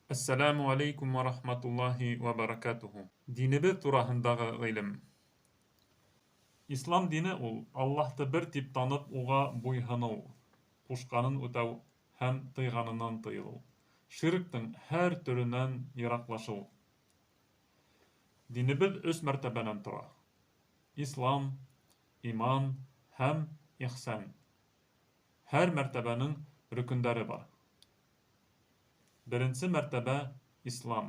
Ассаламу алейкум ва рахматуллахи ва баракатуху. Динебеҙ тураһындағы ғилем. Ислам дине ул Аллаһты бер тип танып, уға буйһыныу, ҡушҡанын үтәү һәм тыйғанынан тыйылыу. Ширктең һәр төрөнән йыраҡлашыу. Динебеҙ 3 мәртәбәнән тора. Ислам, иман һәм ихсан. Һәр мәртәбәнең рөкөндәре бар. Беренсе мәртәбә — ислам.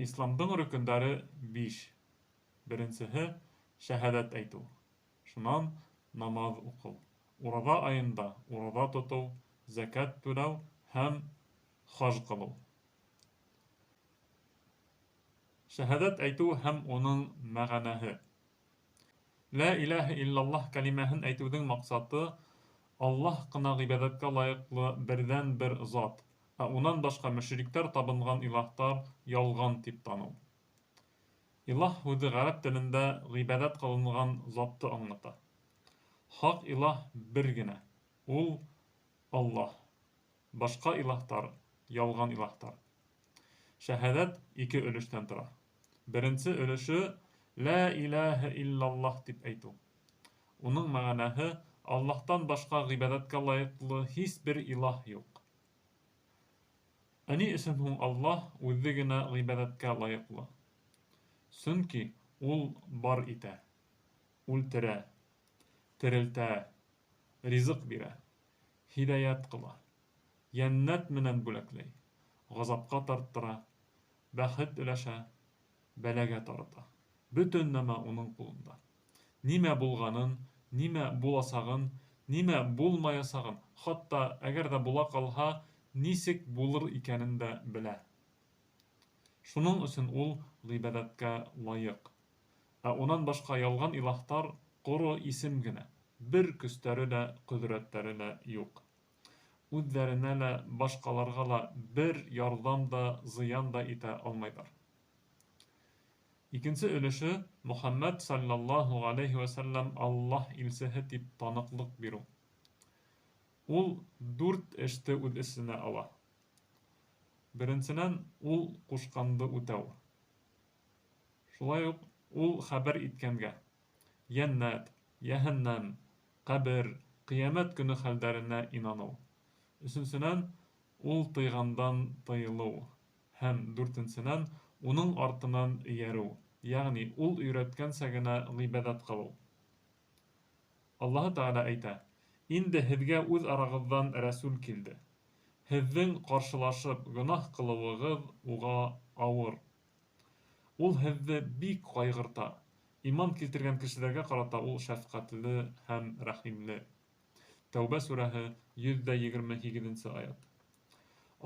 Исламдың рөкөндәре 5. Беренсеһе — шәһәдәт әйтеү. Шунан намаҙ уҡыу. Ураҙа айында ураҙа тотоу, зәкәт түләү һәм хаж ҡылыу. Шәһәдәт әйтеү һәм уның мәғәнәһе. Ла илаһа иллаллаһ кәлимәһен әйтеүҙең маҡсаты — Аллаһ ҡына ғибәҙәткә лайыҡлы берҙән-бер зат, ә унан башҡа мөшриктәр табынған илаһтар ялған тип таныу. Илаһ һүҙе ғәрәп телендә ғибәҙәт ҡылынған затты аңлата. Хаҡ илаһ бер генә, ул Аллаһ. Башҡа илаһтар ялған илаһтар. Шәһәдәт 2 өлөштән тора. Беренсе өлөшө — Ла илаһа иллаллаһ тип әйтеү. Уның мәғәнәһе — Аллаһтан башҡа ғибәҙәткә лайыҡлы һис бер илаһ юҡ. Ни өсөн һуң Аллаһ үҙе генә ғибәҙәткә лайыҡлы? Сөнки ул бар итә, үлтерә, терелтә, ризыҡ бирә, һиҙаят ҡыла, йәннәт менән бүләкләй, ғазапҡа тарттыра, бәхет өләшә, бәләгә тарата. Бөтөн нәмә уның ҡулында. Нимә булғанын, нимә буласағын, нимә булмаясағын, хатта әгәр ҙә була ҡалһа, нисек булыр икәнен дә белә. Шуның өсөн ул ғибәҙәткә лайыҡ. Ә унан башҡа ялған илаһтар ҡоро исем генә, бер көстәре лә, ҡөҙрәттәре лә юҡ. Үҙҙәренә лә, башҡаларға ла бер ярҙам да, зыян да итә алмайҙар. Икенсе өлөшө — Мөхәммәд саллаллаһу алейһи ва сәлләм Аллаһ илсеһе тип таныҡлыҡ биреү. Ул 4 эште үҙ эсенә ала. Беренсенән, ул ҡушҡанды үтәү. Шулай уҡ ул хәбәр иткәнгә йәннәт, йәһәннәм, ҡәбер, ҡиәмәт көнө хәлдәренә инаныу. Өсөнсөнән, ул тыйғандан тыйылыу. Һәм 4-нсенән, уның артынан эйәреү, йәғни ул өйрәткәнсә генә ғибәҙәт ҡылыу. Аллаһы Тәғәлә әйтә: «Инде һеҙгә үҙ арағыҙҙан рәсүл килде. Һеҙҙең ҡаршылашып гонаһ ҡылыуығыҙ уға ауыр. Ул һеҙҙе бик ҡайғырта. Иман килтергән кешеләргә ҡарата ул шәфҡәтле һәм рәхимле». Тәүбә сүрәһе 128-нсе аят.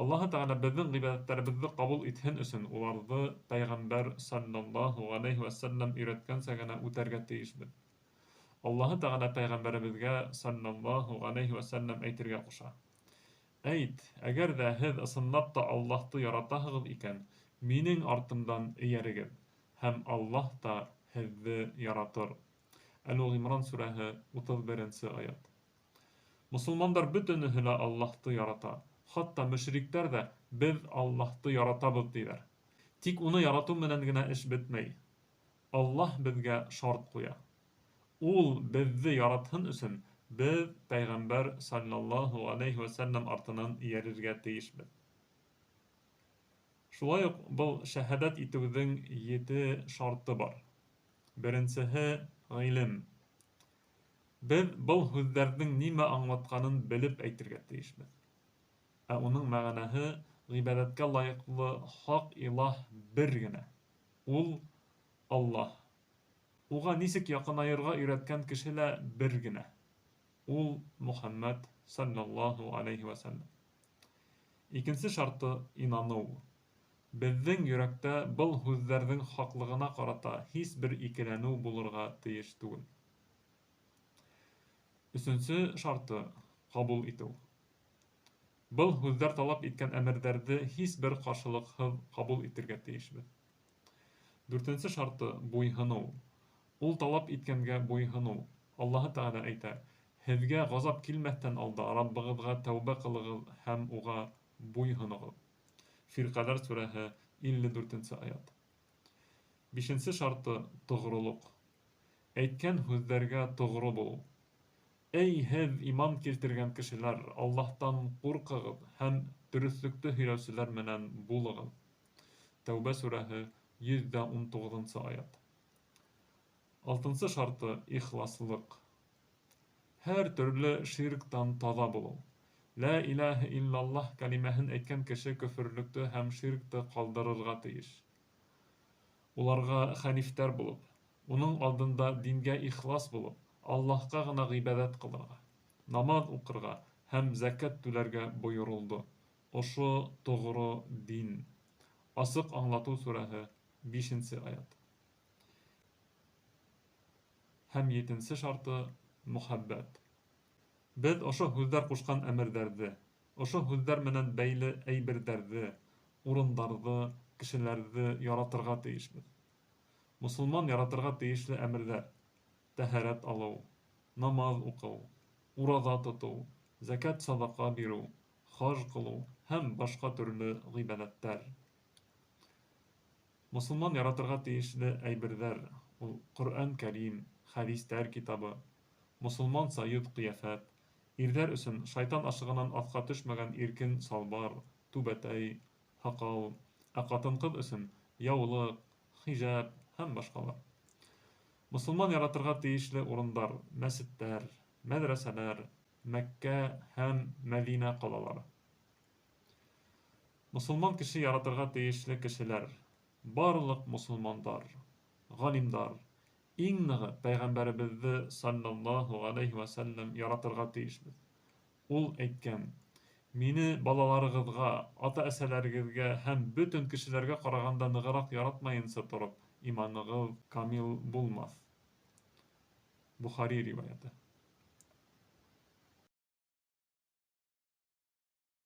Аллаһы Тәғәлә беҙҙең ғибәҙәттәребеҙҙе ҡабул итһен өсөн уларҙы Пәйғәмбәр саллаллаһу алейһи ва сәлләм өйрәткәнсә генә үтәргә тейешбеҙ. Аллаһы Тәғәлә Пәйғәмбәребеҙгә саллаллаһу алейһи ва сәлләм әйтергә ҡуша: «Әйт, әгәр ҙә һеҙ ысынлап та Аллаһты яратаһығыҙ икән, минең артымдан эйәрегеҙ, һәм Аллаһ та һеҙҙе яратыр». Әл-Ғимран сүрәһе 31-нсе аят. Мосолмандар бөтөнөһө лә Аллаһты ярата. Хатта мөшриктәр ҙә беҙ Аллаһты яратабыҙ тиҙәр. Тик уны яратыу менән генә эш бөтмәй. Аллаһ беҙгә шарт ҡуя. Ул беҙҙе яратһын өсөн, беҙ Пәйғәмбәр саллаллаһу алейһи ва сәлләм артынан эйәрергә тейешбеҙ. Шулай уҡ был шәһәдәт итеүҙең 7 шарты бар. Беренсеһе — ғилем. Беҙ был һүҙҙәрҙең нимә аңлатҡанын белеп әйтергә тейешбеҙ. Ә уның мәғәнәһе — ғибәҙәткә лайыҡлы хаҡ илаһ бер генә. Ул Аллаһ. Уға нисек яҡынайырға өйрәткән кеше лә бер генә. Ул Мөхәммәд саллаллаһу алейһи ва сәлләм. Икенсе шарты — инаныу. Беҙҙең йөрәктә был һүҙҙәрҙең хаҡлығына ҡарата һис бер икеләнеү булырға тейеш түгел. Өсөнсө шарты — ҡабул итеү. Был һүҙҙәр талап иткән әмерҙәрҙе һис бер ҡаршылыҡһыҙ ҡабул итергә тейешбеҙ. 4-нсе шарты — буйһыныу. Ул талап иткәнгә буйһыныу. Аллаһы Тәғәлә әйтә: «Һеҙгә ғазап килмәҫтән алда Раббығыҙға тәүбә ҡылығыҙ һәм уға буйһоноғоҙ. Фирҡәләр сүрәһе 54-нсе аят. 5-нсе шарты тоғролоҡ. Әйткән һүҙҙәргә тоғро булыу. Эй һеҙ иман килтергән кешеләр, Аллаһтан ҡурҡығыҙ һәм дөрөҫлөктө һөйләүселәр менән булығыҙ. Тәүбә сүрәһе 119-нсы аят. 6-нсы шарты ихласлыҡ. Һәр төрлө ширктан таҙа булыу. Лә илаһа иллаллаһ кәлимәһен әйткән кеше көфөрлөктө һәм ширкты ҡалдырырға тейеш. Уларға хәнифтәр булып, уның алдында дингә ихлас булып, Аллаһҡа ғына ғибәҙәт ҡылырға, намаҙ уҡырға һәм зәкәт түләргә бойоролдо. Ошо тоғро дин. Асыҡ аңлатыу сүрәһе 5-нсе аят. Һәм 7-нсе шарты мөхәббәт. Беҙ ошо һүҙҙәр ҡушҡан әмерҙәрҙе, ошо һүҙҙәр менән бәйле әйберҙәрҙе, урындарҙы, кешеләрҙе яратырға тейешбеҙ. Мосолман яратырға тейешле әмерҙәр: тәһәрәт алыу, намаҙ уҡыу, ураҙа тотоу, зәкәт саҙаҡа биреү, хаж ҡылыу һәм башҡа төрлө ғибәҙәттәр. Мосолман яратырға тейешле әйберҙәр — ул Ҡөрьән Кәрим, хәҙистәр китабы, мосолманса йөҙ-ҡиәфәт, ирҙәр өсөн шайтан ашығынан аҫҡа төшмәгән иркен салбар, түбәтәй, һаҡал, ә ҡатын-ҡыҙ өсөн яулыҡ, хижаб һәм башҡалар. Мосолман яратырға тейешле урындар — мәсеттәр, мәҙрәсәләр, Мәккә һәм Мәҙинә ҡалалары. Мосолман кеше яратырға тейешле кешеләр — барлыҡ мосолмандар, ғалимдар, иң нығы пәйғәмбәребеҙҙе саллаллаһу алейһи вәсәлләм яратырға тейешбеҙ. Ул әйткән: «Мине балаларығыҙға, ата-әсәләрегеҙгә һәм бөтөн кешеләргә ҡарағанда нығыраҡ яратмайынса тороп, иманығыҙ камил булмаҫ». Бухари риүәйәте.